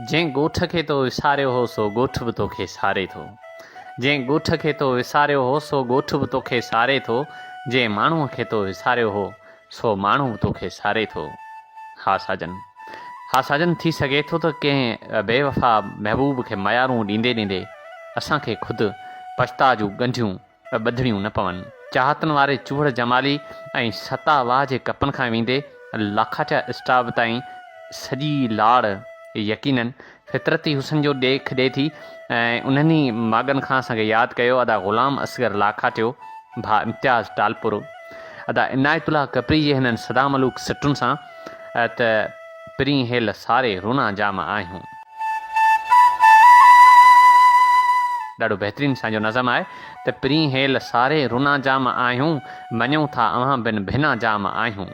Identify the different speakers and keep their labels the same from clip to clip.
Speaker 1: जंहिं ॻोठ खे तो विसारियो हो सो ॻोठ बि तोखे सारे थो। जंहिं ॻोठ खे तो विसारियो हो सो ॻोठ बि तोखे सारे थो। जंहिं माण्हूअ खे तो विसारियो हो सो माण्हू बि तोखे सारे थो। हा साजन थी सघे थो त कंहिं बेवफ़ा महबूब खे मयारूं ॾींदे ॾींदे असांखे ख़ुदि पछता जूं ॻंढियूं ॿधणियूं न पवनि। चाहतनि वारे चूहड़ जमाली ऐं सतावाह जे कपनि खां वेंदे लाखाचा स्टाफ ताईं सॼी लाड़ यकीननि फितरती हुसन जो ॾेख ॾिए थी। ऐं उन्हनि ई माॻनि खां असांखे यादि कयो अदा ग़ुलाम असगर लाखाटियो, भा इम्तियाज़ टालपुर, अदा इनायतुल्ला कपरी जे हिननि सदामलूक सिटुनि सां त पिरी हेल सारे रूना जाम आहियूं। ॾाढो बहितरीनु असांजो नज़म आहे त पिरी हेल सारे रूना जाम आहियूं, मञूं था अव्हां बिन भिना जाम आहियूं।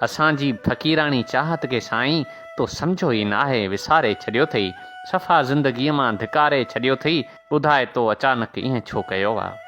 Speaker 1: असांजी फ़क़ीराणी चाहत खे साईं तो सम्झो ई नाहे विसारे छॾियो अथई। सफ़ा ज़िंदगीअ मां धिकारे छॾियो अथई। ॿुधाए तो अचानक ईअं छो कयो आहे।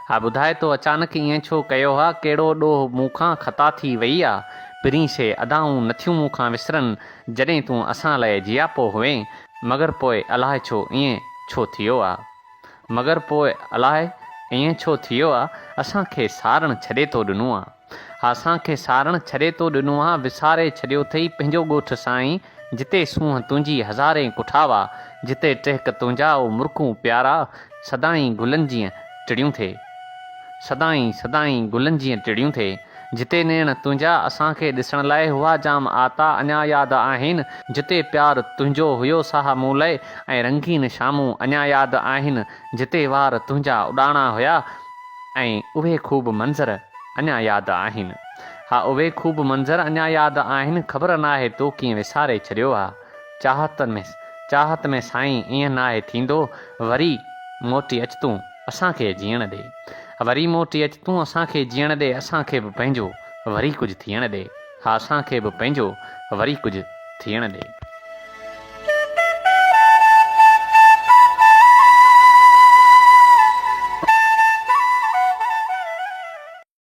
Speaker 1: हा ॿुधाए तो अचानक ईअं छो कयो आहे। कहिड़ो ॾोह मूंखां ख़ता थी वई आहे। पिरी से अदाऊं नथियूं मूंखां विसरनि जॾहिं तूं असां लाइ जियापो हुएं। मगर पोइ अलाए छो ईअं छो थियो आहे। मगर पोइ अलाए ईअं छो थियो आहे। असांखे सारण छॾे तो ॾिनो आहे। हा असांखे सारण छॾे तो ॾिनो आहे। विसारे छॾियो अथई पंहिंजो ॻोठ साईं। जिते सूंहं तुंहिंजी हज़ारे कुठावा, जिते टहिक तुंहिंजा ओ मुर्खूं प्यारा, सदाईं गुलनि जीअं टिड़ियूं थिए। सदाईं गुलनि जीअं टिड़ियूं थिए। जिते नेण तुंहिंजा असांखे ॾिसण लाइ हुआ जाम आता अञा यादि आहिनि। जिते प्यार तुंहिंजो हुयो साह मूं लाइ ऐं रंगीन शामूं अञा यादि आहिनि। जिते वार तुंहिंजा उॾाणा हुया ऐं उहे ख़ूब मंज़र अञा यादि आहिनि। हा उहे ख़ूब मंज़र अञा यादि आहिनि। ख़बर नाहे तो कीअं विसारे छॾियो आहे। चाहत में साईं ईअं नाहे थींदो। वरी मोटी अच तूं असांखे जीअण ॾे। वरी मोटी अच तूं असांखे जीअण ॾे। असांखे बि पंहिंजो वरी कुझु थियण ॾे। हा असांखे बि पंहिंजो वरी कुझु थियण ॾे।